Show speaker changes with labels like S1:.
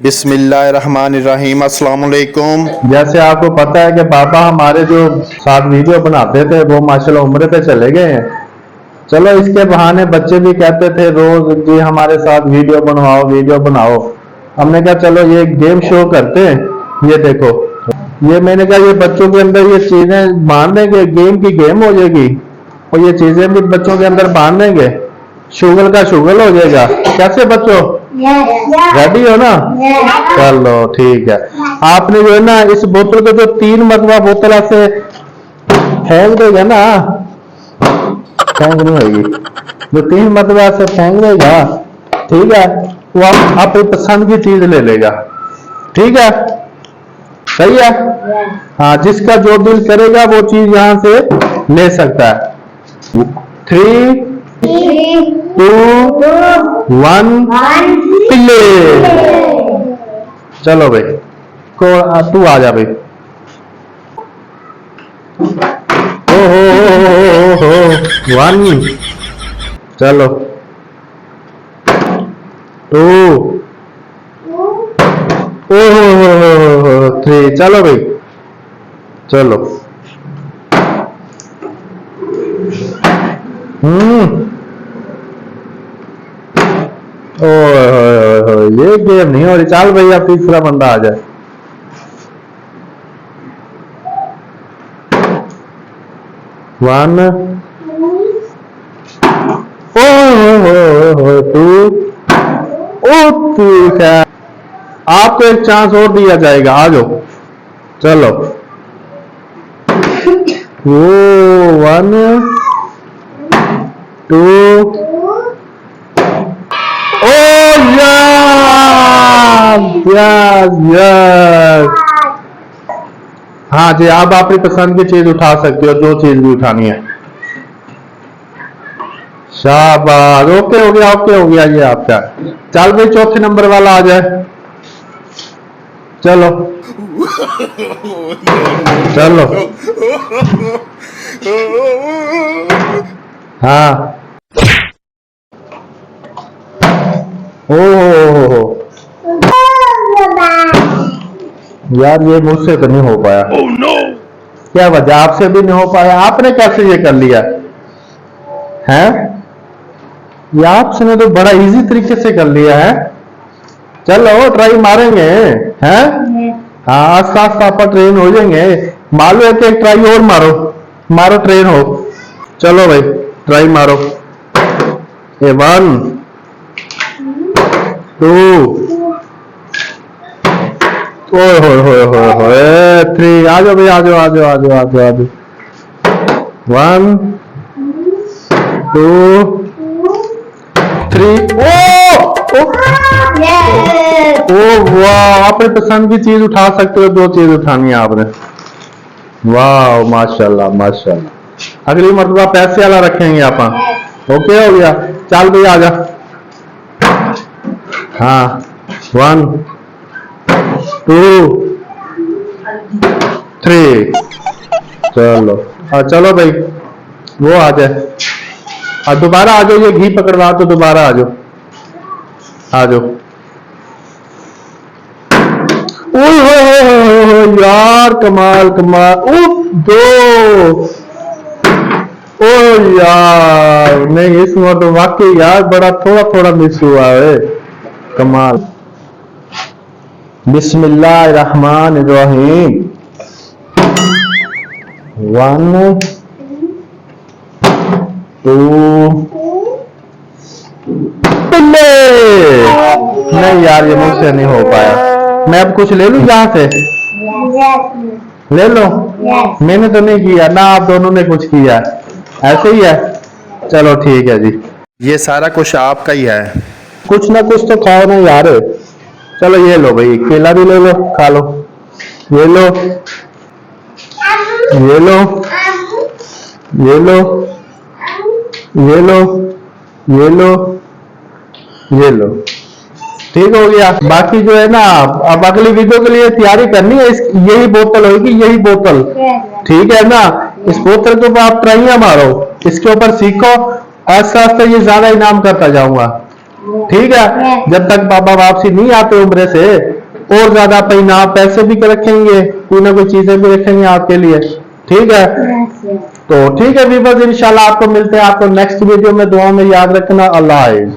S1: बिस्मिल्लाहिर्रहमानिर्रहीम। अस्सलाम वालेकुम।
S2: जैसे आपको पता है कि पापा हमारे जो साथ वीडियो बनाते थे वो माशाल्लाह उम्रे पे चले गए हैं। चलो इसके बहाने बच्चे भी कहते थे रोज जी हमारे साथ वीडियो बनवाओ वीडियो बनाओ। हमने कहा चलो ये गेम शो करते हैं। ये देखो, ये मैंने कहा ये बच्चों के अंदर ये चीजें बांध देंगे, गेम की गेम हो जाएगी और ये चीजें भी बच्चों के अंदर बांध देंगे, शुगल का शुगल हो जाएगा। कैसे बच्चों, रेडी हो ना? चलो ठीक है। आपने जो है ना इस बोतल को जो 3 मरतबा बोतल ऐसे फेंक देगा ना, फेंक नहीं होगी, जो 3 मरतबा ऐसे फेंक देगा, ठीक है, वो आप अपनी पसंद की चीज ले लेगा। ठीक है, सही है? हाँ, जिसका जो दिल करेगा वो चीज यहां से ले सकता है। 3 2 1 पिल्ले। चलो भाई, तू आ जा भाई। हो 1, चलो 2, 3, चलो भाई, चलो। ये गेम नहीं हो रही। चल भैया तीसरा बंदा आ जाए। वन, ठीक है, आपको एक चांस और दिया जाएगा, आ जाओ। चलो, 1 2, यस। हाँ जी, आप अपनी पसंद की चीज उठा सकते हो, जो चीज भी उठानी है। शाबाश, ओके हो गया, ओके हो गया ये आपका। चल भाई चौथे नंबर वाला आ जाए। चलो चलो, हाँ, ओ यार ये मुझसे तो नहीं हो पाया। क्या वजह, आपसे भी नहीं हो पाया? आपने कैसे ये कर लिया है? ये आपसे तो बड़ा इजी तरीके से कर लिया है। चलो ट्राई मारेंगे हैं? हाँ, आस्ता आस्ता आप ट्रेन हो जाएंगे। मारो एक ट्राई और मारो, मारो ट्रेन हो। चलो भाई ट्राई मारो। 1 2 3, आ जाओ भाई, आ जाओ आ जाओ आ जाओ आ जाओ आ जाओ। 1 2 3। वाह, अपने पसंद की चीज उठा सकते हो, जो चीज उठानी है आपने। वाह, माशाल्लाह माशाल्लाह। अगली मरतबा पैसे वाला रखेंगे आप। ओके हो गया। चल भाई आ जा। हाँ, 1 2 3, चलो। चलो भाई वो आ जाए, और दोबारा आ जाओ। ये घी पकड़वा तो दोबारा आ जाओ, आ जाओ। यार कमाल कमाल। 2। ओ यार नहीं, इस बार तो वाकई यार बड़ा थोड़ा थोड़ा मिस हुआ है। कमाल। बिस्मिल्लाहिर्रहमानिर्रहीम। 1 2 नहीं यार, ये मुझसे नहीं हो पाया। मैं अब कुछ ले लूं यहाँ से? ले लो। मैंने तो नहीं किया ना, आप दोनों ने कुछ किया, ऐसे ही है। चलो ठीक है जी,
S1: ये सारा कुछ आपका ही है।
S2: कुछ ना कुछ तो खाओ ना यार। चलो ये लो भाई, केला भी ले लो, खा लो। ये लो, ये लो, ये लो, ये लो, ये लो, ये लो। ठीक हो गया। बाकी जो है ना, अब अगली वीडियो के लिए तैयारी करनी है। यही बोतल होगी, यही बोतल, ठीक है ना? इस बोतल के ऊपर आप ट्राइयां मारो, इसके ऊपर सीखो, आस्ते आस्ते ये ज्यादा इनाम करता जाऊंगा। ठीक है, जब तक बाबा वापसी नहीं आते उम्रे से और ज्यादा पैसे भी रखेंगे, कोई ना कोई चीजें भी रखेंगे आपके लिए। ठीक है, तो ठीक है वीवर्स, इंशाल्लाह आपको मिलते हैं आपको नेक्स्ट वीडियो में। दुआ में याद रखना। अल्लाह हाफिज।